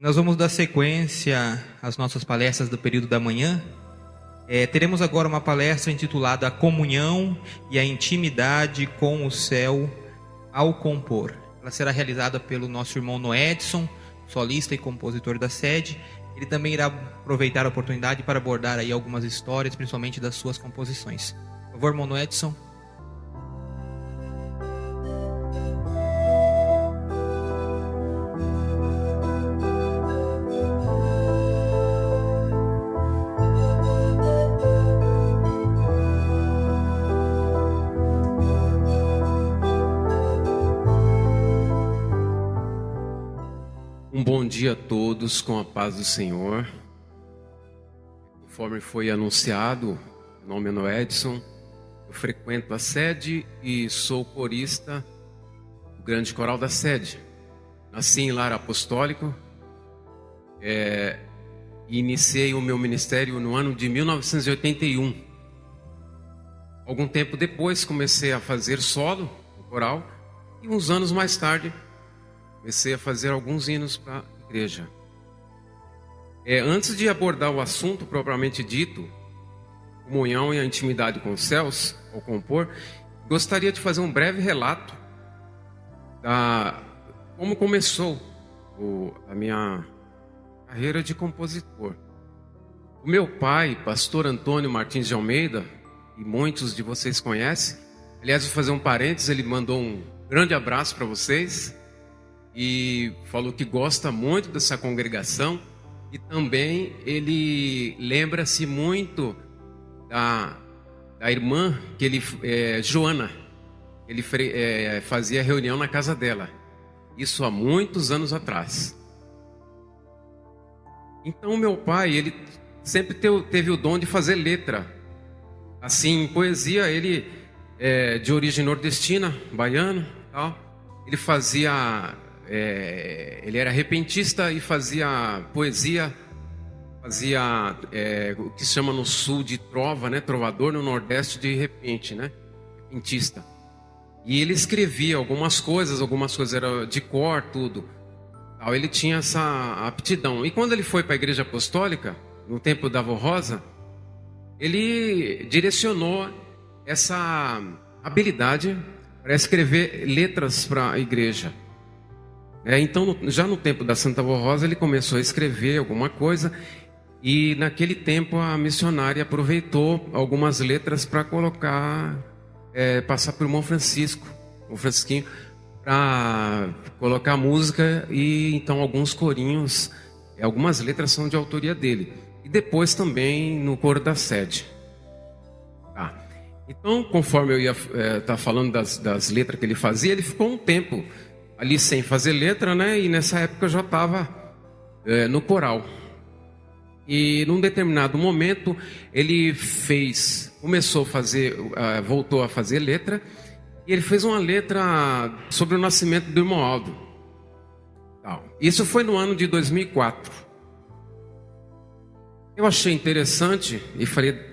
Nós vamos dar sequência às nossas palestras do período da manhã. Teremos agora uma palestra intitulada A Comunhão e a Intimidade com o Céu ao Compor. Ela será realizada pelo nosso irmão Noedson, solista e compositor da sede. Ele também irá aproveitar a oportunidade para abordar aí algumas histórias, principalmente das suas composições. Por favor, irmão Noedson. Bom dia a todos, com a paz do Senhor. Conforme foi anunciado, meu nome é Noedson, eu frequento a sede e sou corista do grande coral da sede. Nasci em lar apostólico e iniciei o meu ministério no ano de 1981. Algum tempo depois comecei a fazer solo no coral e uns anos mais tarde comecei a fazer alguns hinos para a igreja. Antes de abordar o assunto propriamente dito, comunhão e a intimidade com os céus, ao compor, gostaria de fazer um breve relato da como começou a minha carreira de compositor. O meu pai, pastor Antônio Martins de Almeida, e muitos de vocês conhecem, aliás, vou fazer um parênteses, ele mandou um grande abraço para vocês, e falou que gosta muito dessa congregação e também ele lembra-se muito da irmã que ele, Joana, ele fazia reunião na casa dela, isso há muitos anos atrás. Então meu pai, ele sempre teve o dom de fazer letra, assim, poesia. Ele é de origem nordestina, baiano, tal. Ele fazia ele era repentista e fazia poesia, fazia o que se chama no sul de trova, né? Trovador, no nordeste de repente, né? Repentista. E ele escrevia algumas coisas eram de cor, tudo. Ele tinha essa aptidão. E quando ele foi para a igreja apostólica, no tempo da Avó Rosa, ele direcionou essa habilidade para escrever letras para a igreja. Então, já no tempo da Santa Avó Rosa, ele começou a escrever alguma coisa, e naquele tempo a missionária aproveitou algumas letras para colocar, passar para o irmão Francisquinho, para colocar música, e então alguns corinhos, algumas letras são de autoria dele, e depois também no coro da sede. Então, conforme eu ia estar falando das letras que ele fazia, ele ficou um tempo ali sem fazer letra, né? E nessa época eu já estava no coral. E num determinado momento ele começou a fazer, voltou a fazer letra, e ele fez uma letra sobre o nascimento do irmão Aldo. Isso foi no ano de 2004. Eu achei interessante e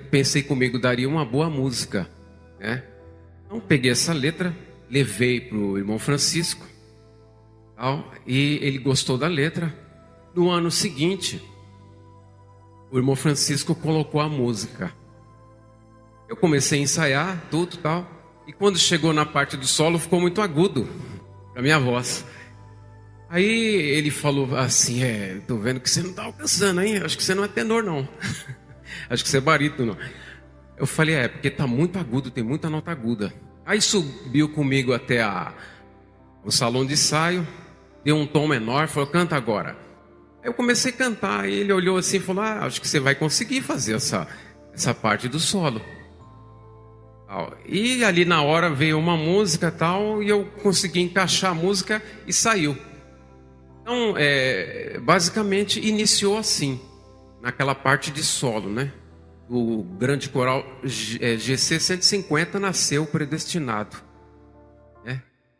pensei comigo, daria uma boa música, né? Então peguei essa letra, levei para o irmão Francisco, e ele gostou da letra. No ano seguinte, o irmão Francisco colocou a música. Eu comecei a ensaiar tudo, tal, e quando chegou na parte do solo ficou muito agudo para minha voz. Aí ele falou assim: tô vendo que você não está alcançando, hein? Acho que você não é tenor, não. Acho que você é barítono. Eu falei: porque está muito agudo, tem muita nota aguda. Aí subiu comigo até o salão de ensaio, deu um tom menor, falou: canta agora. Aí eu comecei a cantar, e ele olhou assim e falou: acho que você vai conseguir fazer essa parte do solo. E ali na hora veio uma música tal, e eu consegui encaixar a música e saiu. Então, basicamente iniciou assim, naquela parte de solo, né? O grande coral GC 150 nasceu predestinado.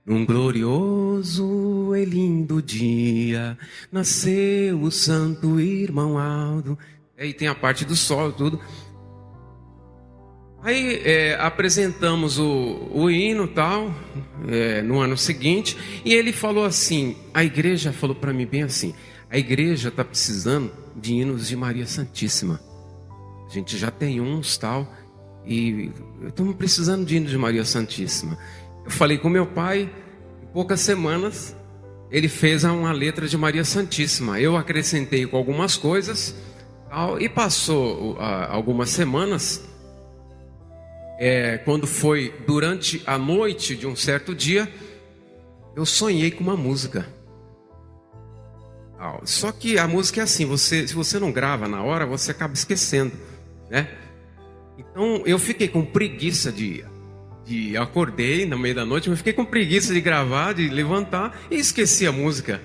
Num glorioso e lindo dia, nasceu o santo irmão Aldo. E tem a parte do solo, tudo. Aí apresentamos o hino tal, no ano seguinte, e ele falou assim, a igreja falou para mim bem assim, a igreja está precisando de hinos de Maria Santíssima. A gente já tem uns tal, e estamos precisando de hinos de Maria Santíssima. Eu falei com meu pai, em poucas semanas, ele fez uma letra de Maria Santíssima. Eu acrescentei com algumas coisas, tal, e passou algumas semanas. Quando foi durante a noite de um certo dia, eu sonhei com uma música. Só que a música é assim, se você não grava na hora, você acaba esquecendo, né? Então eu fiquei com preguiça acordei no meio da noite, mas fiquei com preguiça de gravar, de levantar, e esqueci a música.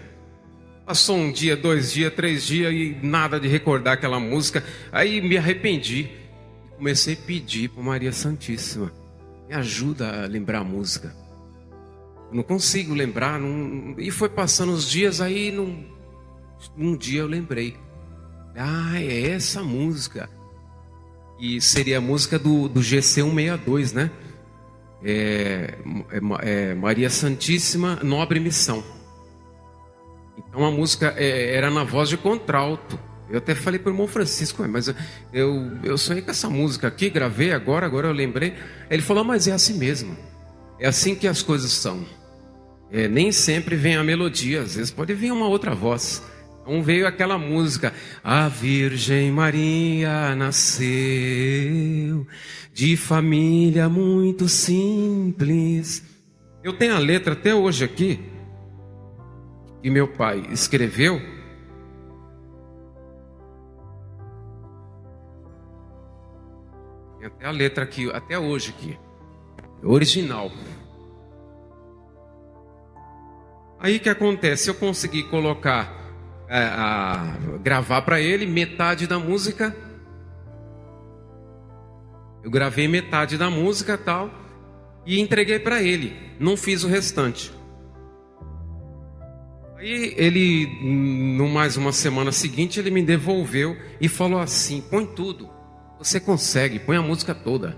Passou um dia, 2 dias, 3 dias e nada de recordar aquela música. Aí me arrependi. Comecei a pedir para Maria Santíssima, me ajuda a lembrar a música. Eu não consigo lembrar. E foi passando os dias, aí num dia eu lembrei. É essa música. E seria a música do GC 162, né? Maria Santíssima, Nobre Missão. Então a música era na voz de contralto. Eu até falei para o irmão Francisco, mas eu sonhei com essa música aqui, gravei agora eu lembrei. Ele falou, mas é assim mesmo. É assim que as coisas são. Nem sempre vem a melodia, às vezes pode vir uma outra voz. Então veio aquela música, a Virgem Maria nasceu de família muito simples. Eu tenho a letra até hoje aqui, que meu pai escreveu. Tem até a letra aqui, até hoje aqui, original. Aí o que acontece? Eu consegui colocar, gravar para ele metade da música. Eu gravei metade da música tal e entreguei para ele. Não fiz o restante. Aí ele, no mais uma semana seguinte, ele me devolveu e falou assim: põe tudo. Você consegue, põe a música toda.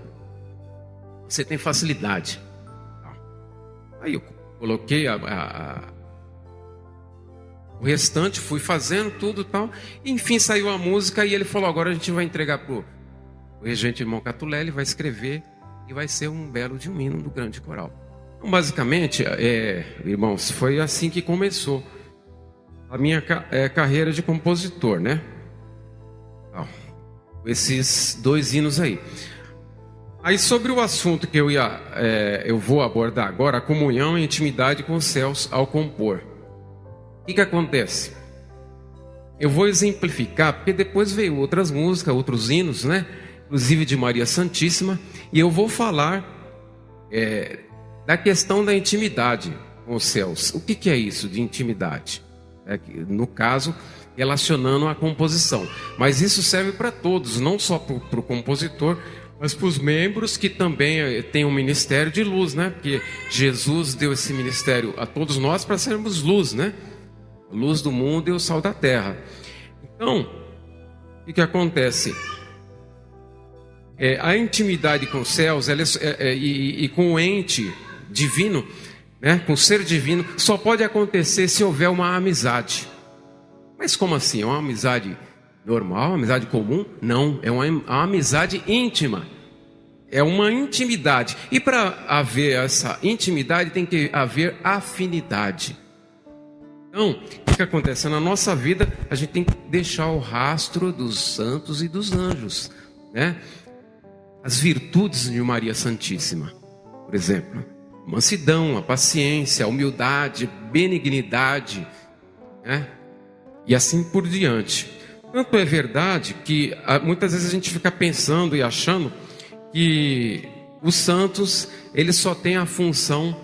Você tem facilidade. Aí eu coloquei o restante, fui fazendo tudo e tal. Enfim, saiu a música e ele falou: agora a gente vai entregar pro regente irmão Catulé, ele vai escrever e vai ser um belo de um hino do grande coral. Então, basicamente, irmãos, foi assim que começou a minha carreira de compositor, né? Então, esses 2 hinos aí. Aí sobre o assunto que eu vou abordar agora, a comunhão e intimidade com os céus ao compor. O que acontece? Eu vou exemplificar, porque depois veio outras músicas, outros hinos, né? Inclusive de Maria Santíssima, e eu vou falar da questão da intimidade com os céus. O que é isso de intimidade? No caso, relacionando a composição. Mas isso serve para todos, não só para o compositor, mas para os membros que também têm um ministério de luz, né? Porque Jesus deu esse ministério a todos nós para sermos luz, né? Luz do mundo e o sal da terra. Então, o que acontece? A intimidade com os céus e com o ente divino, né? Com o ser divino, só pode acontecer se houver uma amizade. Mas como assim? É uma amizade normal, uma amizade comum? Não, é uma amizade íntima. É uma intimidade. E para haver essa intimidade tem que haver afinidade. Então, o que acontece? Na nossa vida, a gente tem que deixar o rastro dos santos e dos anjos, né? As virtudes de Maria Santíssima, por exemplo, a mansidão, a paciência, a humildade, benignidade, né? E assim por diante. Tanto é verdade que muitas vezes a gente fica pensando e achando que os santos, eles só têm a função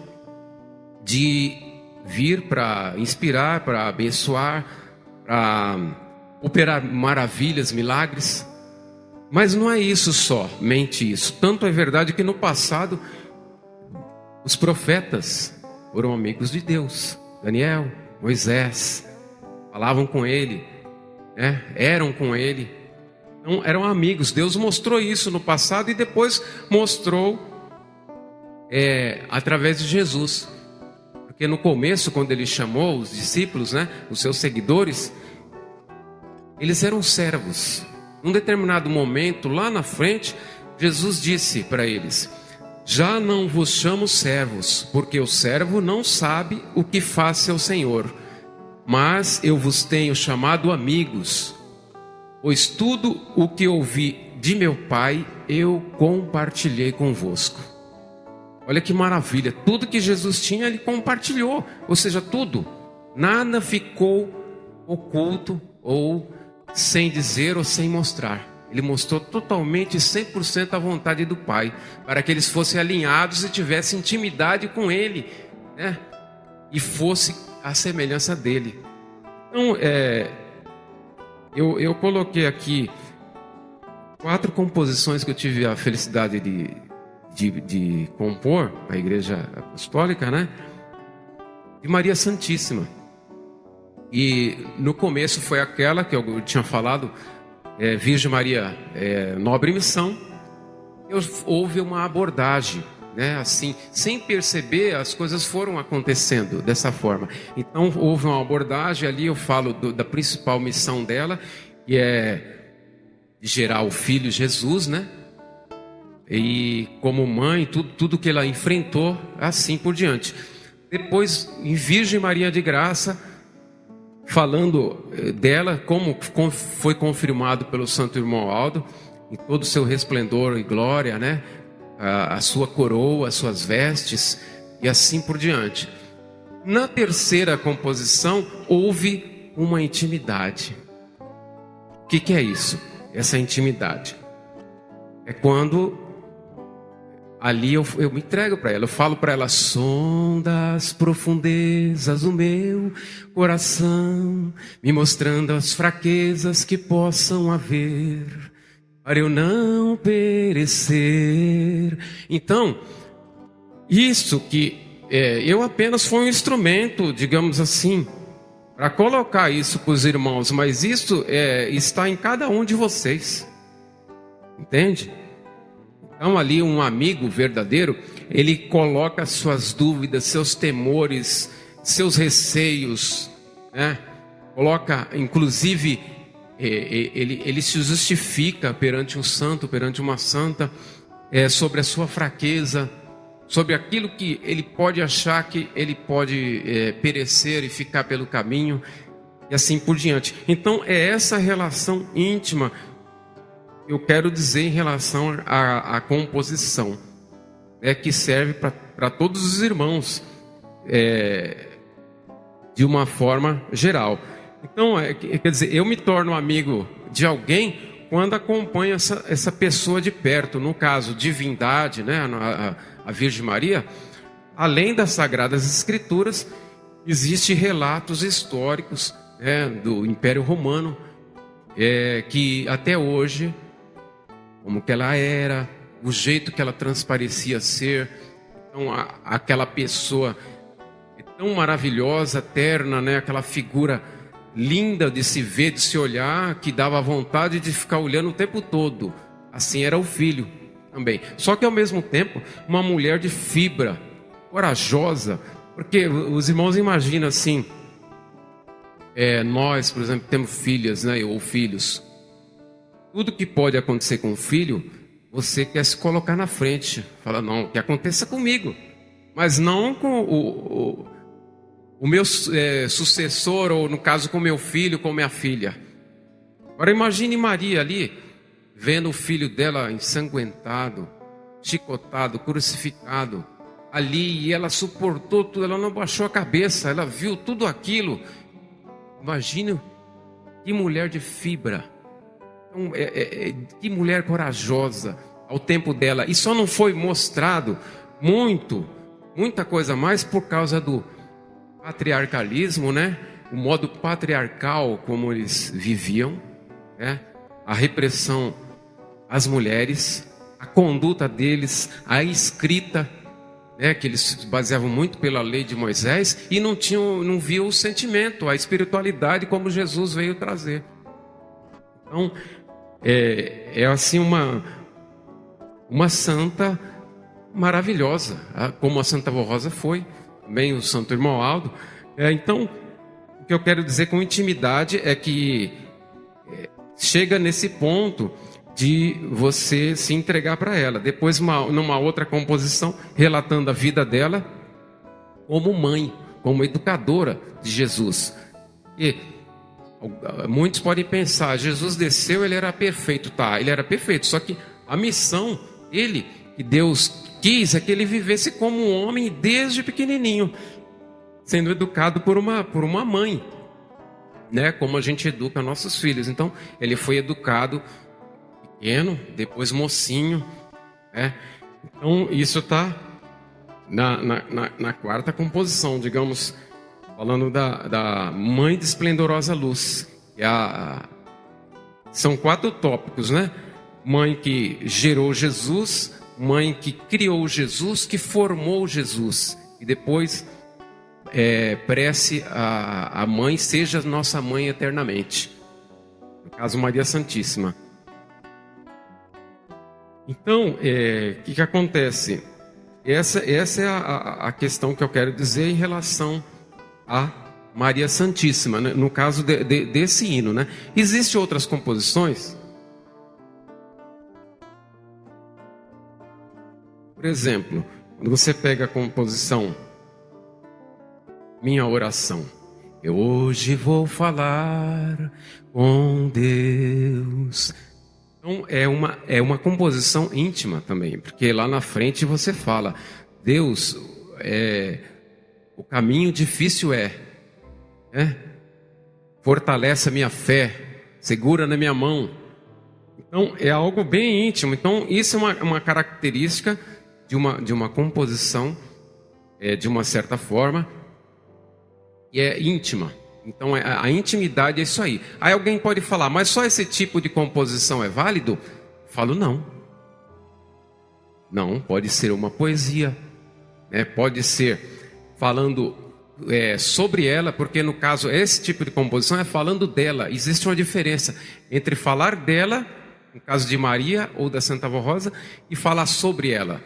de vir para inspirar, para abençoar, para operar maravilhas, milagres. Mas não é isso somente isso. Tanto é verdade que no passado os profetas foram amigos de Deus. Daniel, Moisés, falavam com ele, né? Eram com ele. Então, eram amigos. Deus mostrou isso no passado e depois mostrou através de Jesus. Porque no começo, quando ele chamou os discípulos, né, os seus seguidores, eles eram servos. Num determinado momento, lá na frente, Jesus disse para eles: já não vos chamo servos, porque o servo não sabe o que faz seu senhor, mas eu vos tenho chamado amigos, pois tudo o que ouvi de meu Pai eu compartilhei convosco. Olha que maravilha, tudo que Jesus tinha ele compartilhou, ou seja, tudo, nada ficou oculto ou sem dizer ou sem mostrar. Ele mostrou totalmente 100% a vontade do Pai, para que eles fossem alinhados e tivessem intimidade com Ele, né? E fosse a semelhança dele. Então, eu coloquei aqui 4 composições que eu tive a felicidade de compor para a Igreja Apostólica, né? De Maria Santíssima. E no começo foi aquela que eu tinha falado, Virgem Maria, Nobre Missão. Houve uma abordagem, né? Assim, sem perceber, as coisas foram acontecendo dessa forma. Então houve uma abordagem ali, eu falo da principal missão dela, que é de gerar o Filho Jesus, né? E como mãe, tudo que ela enfrentou, assim por diante. Depois, em Virgem Maria de Graça, falando dela, como foi confirmado pelo Santo Irmão Aldo, em todo o seu resplendor e glória, né? A sua coroa, as suas vestes, e assim por diante. Na terceira composição, houve uma intimidade. O que é isso? Essa intimidade é quando ali eu me entrego para ela, eu falo para ela: sonda as profundezas do meu coração, me mostrando as fraquezas que possam haver, para eu não perecer. Então, isso que eu apenas fui um instrumento, digamos assim, para colocar isso para os irmãos, mas isso está em cada um de vocês, entende? Então ali um amigo verdadeiro, ele coloca suas dúvidas, seus temores, seus receios, né? Coloca, inclusive, ele se justifica perante um santo, perante uma santa, sobre a sua fraqueza, sobre aquilo que ele pode achar que ele pode perecer e ficar pelo caminho, e assim por diante. Então é essa relação íntima, eu quero dizer, em relação à composição, que serve para todos os irmãos, de uma forma geral. Então, quer dizer, eu me torno amigo de alguém quando acompanho essa pessoa de perto. No caso, divindade, né, a Virgem Maria, além das Sagradas Escrituras, existem relatos históricos, do Império Romano, que até hoje, como que ela era, o jeito que ela transparecia ser. Então, aquela pessoa tão maravilhosa, terna, né? Aquela figura linda de se ver, de se olhar, que dava vontade de ficar olhando o tempo todo. Assim era o filho também. Só que ao mesmo tempo, uma mulher de fibra, corajosa, porque os irmãos imaginam assim, nós, por exemplo, temos filhas, né? Ou filhos. Tudo que pode acontecer com o filho, você quer se colocar na frente. Fala, não, que aconteça comigo, mas não com o meu sucessor, ou no caso com meu filho, com minha filha. Agora imagine Maria ali, vendo o filho dela ensanguentado, chicotado, crucificado, ali, e ela suportou tudo, ela não baixou a cabeça, ela viu tudo aquilo. Imagine que mulher de fibra. Então, que mulher corajosa ao tempo dela. E só não foi mostrado muita coisa mais por causa do patriarcalismo, né? O modo patriarcal como eles viviam, né? A repressão às mulheres, a conduta deles, a escrita, né? Que eles se baseavam muito pela lei de Moisés e não viam o sentimento, a espiritualidade como Jesus veio trazer. Então, é assim uma santa maravilhosa, como a Santa Avó Rosa foi, também o Santo Irmão Aldo. Então, o que eu quero dizer com intimidade é que chega nesse ponto de você se entregar para ela. Depois, numa outra composição, relatando a vida dela como mãe, como educadora de Jesus. E muitos podem pensar, Jesus desceu, ele era perfeito. Tá, ele era perfeito, só que a missão, que Deus quis, é que ele vivesse como um homem desde pequenininho, sendo educado por uma mãe, né? Como a gente educa nossos filhos. Então, ele foi educado pequeno, depois mocinho, né? Então, isso está na quarta composição, digamos, falando da Mãe de Esplendorosa Luz. São 4 tópicos, né? Mãe que gerou Jesus, mãe que criou Jesus, que formou Jesus. E depois, prece a mãe, seja nossa mãe eternamente. No caso, Maria Santíssima. Então, o que acontece? Essa é a questão que eu quero dizer em relação a Maria Santíssima, né? No caso desse hino, né? Existem outras composições. Por exemplo, quando você pega a composição Minha Oração, eu hoje vou falar com Deus. Então é uma composição íntima também, porque lá na frente você fala, Deus, o caminho difícil fortalece a minha fé, segura na minha mão. Então é algo bem íntimo. Então isso é uma característica de uma composição, de uma certa forma, e é íntima. Então a intimidade é isso aí. Aí alguém pode falar, mas só esse tipo de composição é válido? Falo, não. Não, pode ser uma poesia, né? Pode ser falando sobre ela, porque no caso esse tipo de composição é falando dela. Existe uma diferença entre falar dela, no caso de Maria ou da Santa Avó Rosa, e falar sobre ela.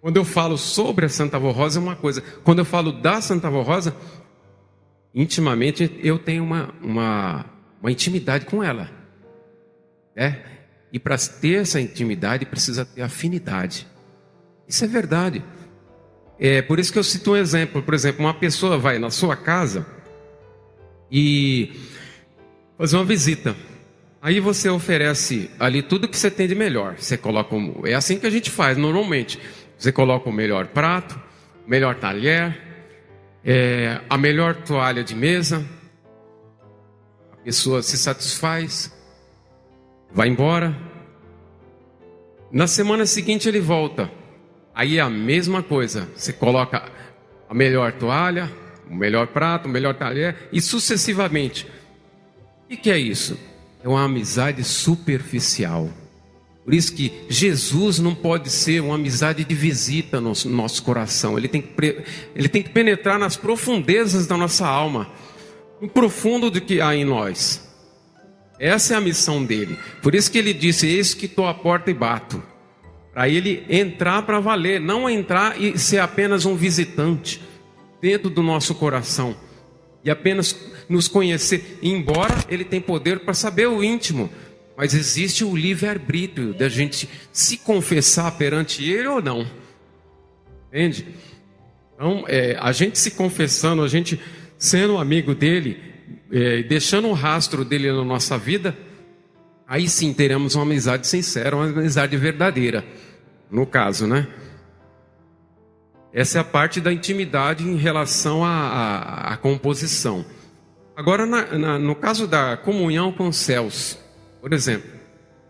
Quando eu falo sobre a Santa Avó Rosa é uma coisa. Quando eu falo da Santa Avó Rosa, intimamente eu tenho uma intimidade com ela. E para ter essa intimidade precisa ter afinidade. Isso é verdade. Por isso que eu cito um exemplo. Por exemplo, uma pessoa vai na sua casa e fazer uma visita. Aí você oferece ali tudo que você tem de melhor. Você coloca é assim que a gente faz normalmente. Você coloca o melhor prato, o melhor talher, a melhor toalha de mesa. A pessoa se satisfaz, vai embora. Na semana seguinte ele volta. Aí é a mesma coisa. Você coloca a melhor toalha, o melhor prato, o melhor talher e sucessivamente. O que é isso? É uma amizade superficial. Por isso que Jesus não pode ser uma amizade de visita no nosso coração. Ele tem que penetrar nas profundezas da nossa alma, no profundo do que há em nós. Essa é a missão dele. Por isso que ele disse, eis que estou à porta e bato. Para ele entrar para valer, não entrar e ser apenas um visitante dentro do nosso coração. E apenas nos conhecer. Embora ele tenha poder para saber o íntimo. Mas existe o livre-arbítrio da gente se confessar perante ele ou não. Entende? Então, a gente se confessando, a gente sendo amigo dele, deixando um rastro dele na nossa vida, aí sim teremos uma amizade sincera, uma amizade verdadeira. No caso, né? Essa é a parte da intimidade em relação à composição. Agora, no caso da comunhão com os céus, por exemplo,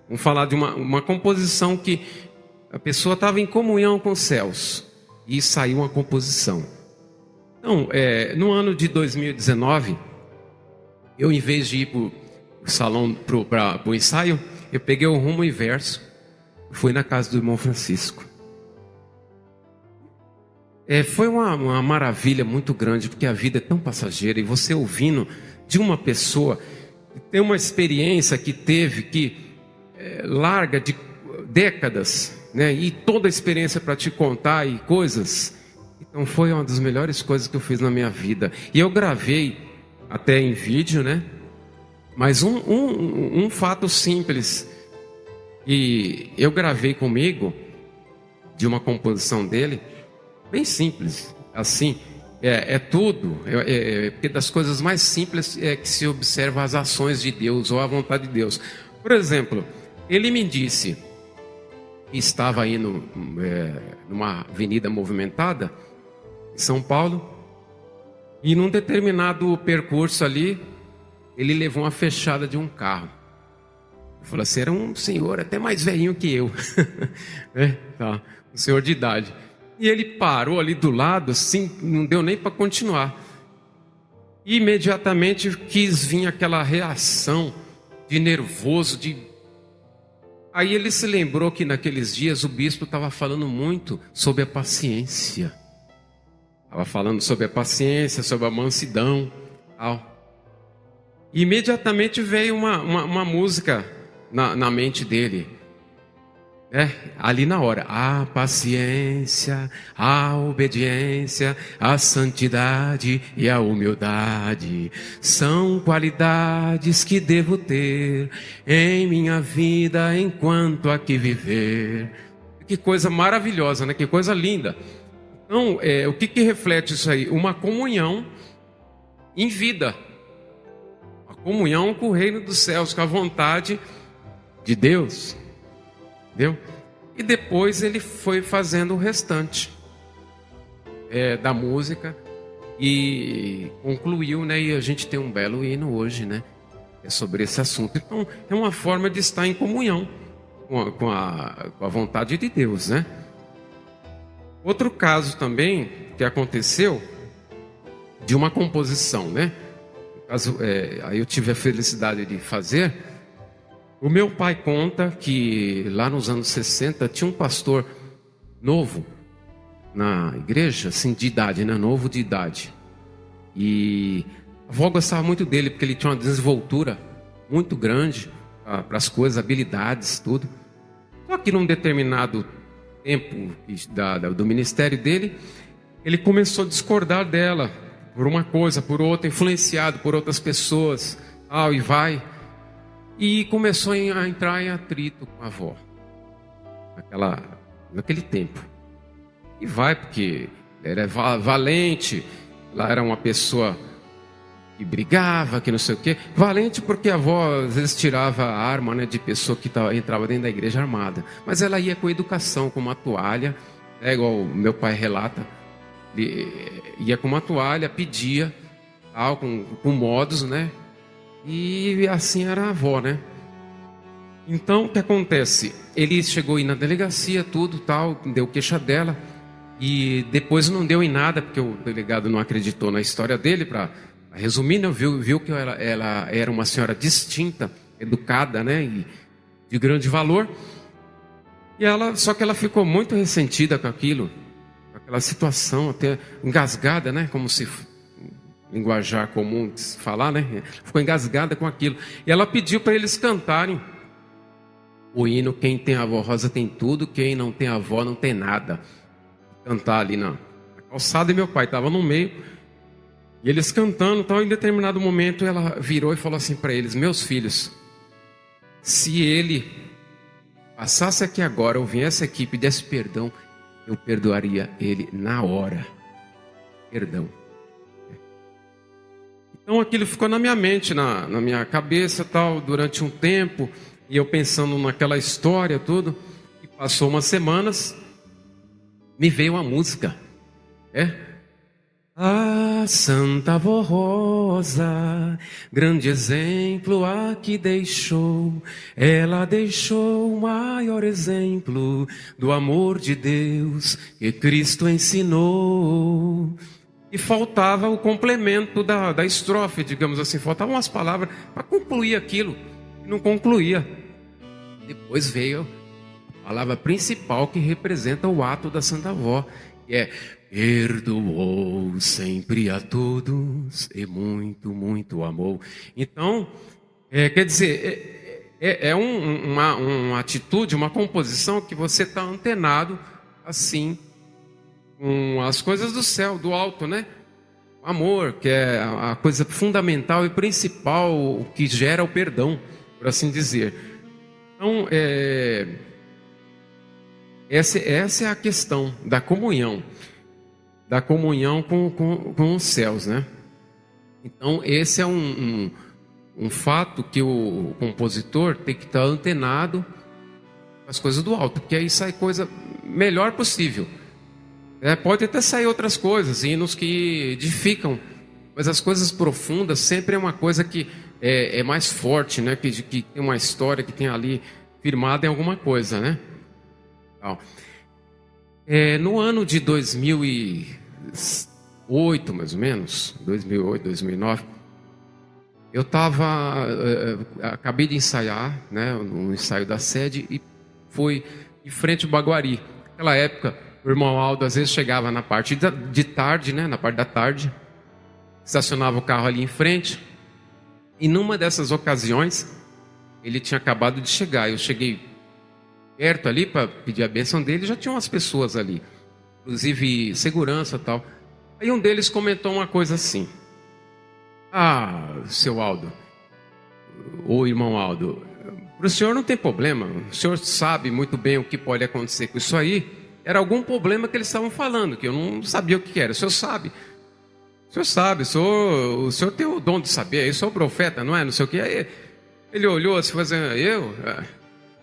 vamos falar de uma composição que a pessoa estava em comunhão com os céus e saiu uma composição. Então, no ano de 2019, eu, em vez de ir para o salão, para o ensaio, eu peguei o rumo inverso, fui na casa do irmão Francisco. Foi uma maravilha muito grande, porque a vida é tão passageira, e você ouvindo de uma pessoa que tem uma experiência que teve, que larga de décadas, né? E toda a experiência para te contar e coisas. Então foi uma das melhores coisas que eu fiz na minha vida. E eu gravei até em vídeo, né? Mas um fato simples que eu gravei comigo, de uma composição dele, bem simples, assim, tudo, porque das coisas mais simples é que se observa as ações de Deus ou a vontade de Deus. Por exemplo, ele me disse que estava indo numa avenida movimentada em São Paulo, e num determinado percurso ali, ele levou uma fechada de um carro. Eu falei assim, era um senhor até mais velhinho que eu, tá, um senhor de idade. E ele parou ali do lado, assim, não deu nem para continuar. E imediatamente quis vir aquela reação de nervoso, Aí ele se lembrou que naqueles dias o bispo estava falando muito sobre a paciência. Estava falando sobre a paciência, sobre a mansidão, tal. E imediatamente veio uma música na mente dele. Ali na hora, a paciência, a obediência, a santidade e a humildade são qualidades que devo ter em minha vida enquanto aqui viver. Que coisa maravilhosa, né? Que coisa linda. Então, o que reflete isso aí? Uma comunhão em vida, uma comunhão com o reino dos céus, com a vontade de Deus. Entendeu? E depois ele foi fazendo o restante da música e concluiu, né? E a gente tem um belo hino hoje, né? Sobre esse assunto. Então, é uma forma de estar em comunhão com a vontade de Deus, né? Outro caso também que aconteceu de uma composição, né? No caso, aí eu tive a felicidade de fazer. O meu pai conta que lá nos anos 60 tinha um pastor novo na igreja, assim, de idade, né? Novo de idade. E a avó gostava muito dele porque ele tinha uma desenvoltura muito grande para as coisas, habilidades, tudo. Só que num determinado tempo do ministério dele, ele começou a discordar dela por uma coisa, por outra, influenciado por outras pessoas, e vai. E começou a entrar em atrito com a avó, naquele tempo. E vai, porque ele era valente, lá era uma pessoa que brigava, que não sei o quê. Valente porque a avó às vezes tirava a arma, né, de pessoa que entrava dentro da igreja armada. Mas ela ia com educação, com uma toalha, igual o meu pai relata. Ele ia com uma toalha, pedia, tal, com modos, né? E assim era a avó, né? Então, o que acontece? Ele chegou aí na delegacia, tudo, tal, deu queixa dela. E depois não deu em nada, porque o delegado não acreditou na história dele. Para resumir, né? Viu que ela era uma senhora distinta, educada, né? E de grande valor. Só que ela ficou muito ressentida com aquilo, com aquela situação, até engasgada, né? Como se... linguajar comum de se falar, né? Ficou engasgada com aquilo. E ela pediu para eles cantarem o hino Quem tem avó rosa tem tudo, quem não tem avó não tem nada. Cantar ali na calçada, e meu pai estava no meio. E eles cantando, tal. Em determinado momento ela virou e falou assim para eles: meus filhos, se ele passasse aqui agora ou viesse aqui e pedisse perdão, eu perdoaria ele na hora. Perdão. Então aquilo ficou na minha mente, na minha cabeça, tal, durante um tempo, e eu pensando naquela história, tudo. E passou umas semanas, me veio uma música, A Santa Avó Rosa, grande exemplo aqui deixou. Ela deixou o maior exemplo do amor de Deus que Cristo ensinou. E faltava o complemento da estrofe, digamos assim. Faltavam umas palavras para concluir aquilo. E não concluía. Depois veio a palavra principal que representa o ato da Santa Avó, que é: perdoou sempre a todos e muito, muito amou. Então, quer dizer, uma atitude, uma composição que você está antenado, assim, com as coisas do céu, do alto, né? O amor, que é a coisa fundamental e principal que gera o perdão, por assim dizer. Então, essa é a questão da comunhão com os céus, né? Então, esse é um fato que o compositor tem que estar antenado com as coisas do alto, porque aí sai coisa melhor possível. Pode até sair outras coisas, hinos que edificam, mas as coisas profundas sempre é uma coisa que é mais forte, né? Que tem uma história, que tem ali firmada em alguma coisa, né? No ano de 2008, mais ou menos, 2008, 2009, eu acabei de ensaiar, né, um ensaio da sede, e fui em frente ao Baguari. Naquela época, o irmão Aldo às vezes chegava na parte de tarde, né, na parte da tarde, estacionava o carro ali em frente, e numa dessas ocasiões, ele tinha acabado de chegar. Eu cheguei perto ali para pedir a bênção dele, já tinha umas pessoas ali, inclusive segurança e tal. Aí um deles comentou uma coisa assim: seu Aldo, ou irmão Aldo, para o senhor não tem problema, o senhor sabe muito bem o que pode acontecer com isso aí. Era algum problema que eles estavam falando, que eu não sabia o que era. O senhor sabe, o senhor tem o dom de saber, eu sou profeta, não é? Não sei o que. Aí ele olhou assim, fazendo,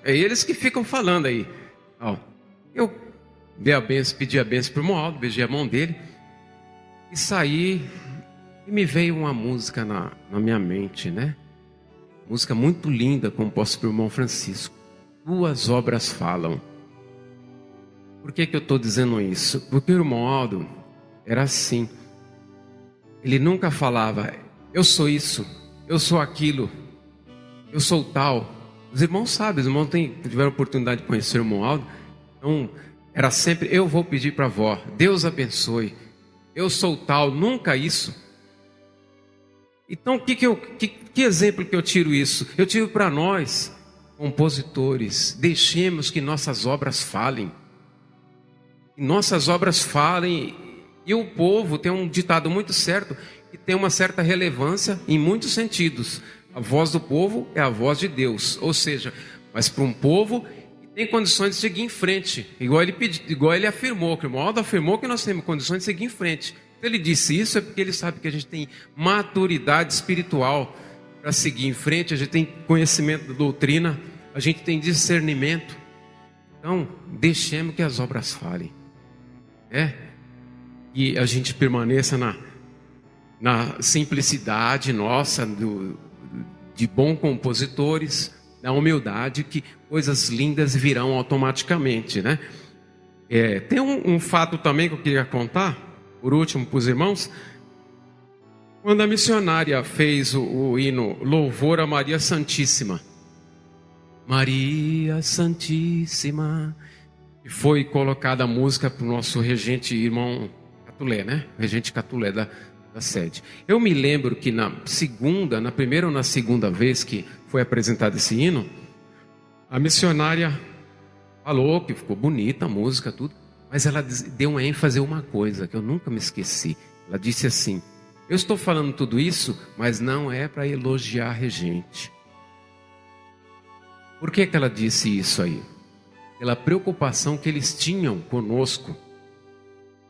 é eles que ficam falando aí. Eu dei a benção, pedi a benção para o irmão Aldo, beijei a mão dele e saí, e me veio uma música na minha mente, né? Música muito linda, composta pelo irmão Francisco. Tuas obras falam. Por que eu estou dizendo isso? Porque o irmão Aldo era assim. Ele nunca falava, eu sou isso, eu sou aquilo, eu sou tal. Os irmãos sabem, os irmãos tiveram a oportunidade de conhecer o irmão Aldo. Então, era sempre, eu vou pedir para a avó, Deus abençoe, eu sou tal, nunca isso. Então, que exemplo que eu tiro isso? Eu tiro para nós, compositores, deixemos que nossas obras falem. Nossas obras falem, e o povo tem um ditado muito certo, que tem uma certa relevância em muitos sentidos. A voz do povo é a voz de Deus, ou seja, mas para um povo que tem condições de seguir em frente, igual ele afirmou, que o irmão Aldo afirmou que nós temos condições de seguir em frente. Se ele disse isso, é porque ele sabe que a gente tem maturidade espiritual para seguir em frente, a gente tem conhecimento da doutrina, a gente tem discernimento. Então, deixemos que as obras falem. E a gente permaneça na simplicidade nossa, de bons compositores, na humildade, que coisas lindas virão automaticamente, né? Tem um fato também que eu queria contar, por último, para os irmãos. Quando a missionária fez o hino Louvor a Maria Santíssima, Maria Santíssima, e foi colocada a música para o nosso regente irmão Catulé, né? Regente Catulé da sede. Eu me lembro que na primeira ou na segunda vez que foi apresentado esse hino, a missionária falou que ficou bonita a música, tudo, mas ela deu uma ênfase a uma coisa que eu nunca me esqueci. Ela disse assim: eu estou falando tudo isso, mas não é para elogiar a regente. Por que ela disse isso aí? Pela preocupação que eles tinham conosco,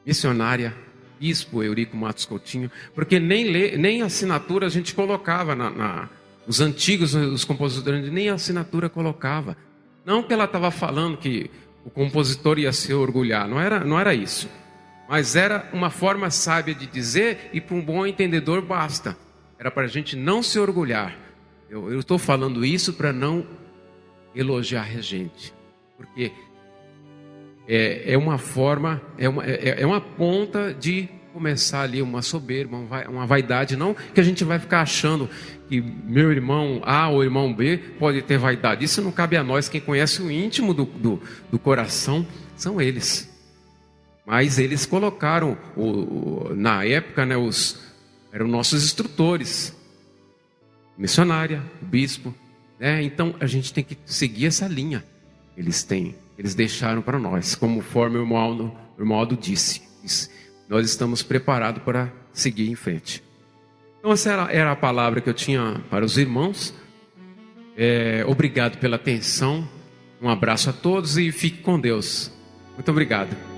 missionária, bispo Eurico Matos Coutinho, porque nem assinatura a gente colocava os antigos, os compositores, nem assinatura colocava. Não que ela estava falando que o compositor ia se orgulhar, não era isso. Mas era uma forma sábia de dizer, e para um bom entendedor basta. Era para a gente não se orgulhar. Eu estou falando isso para não elogiar a regente, porque é uma forma, é uma ponta de começar ali uma soberba, uma vaidade. Não que a gente vai ficar achando que meu irmão A ou irmão B pode ter vaidade. Isso não cabe a nós. Quem conhece o íntimo do coração são eles. Mas eles colocaram, na época, né, eram nossos instrutores, missionária, o bispo, né? Então a gente tem que seguir essa linha. Eles deixaram para nós, conforme o irmão Aldo disse. Nós estamos preparados para seguir em frente. Então essa era a palavra que eu tinha para os irmãos. Obrigado pela atenção. Um abraço a todos e fique com Deus. Muito obrigado.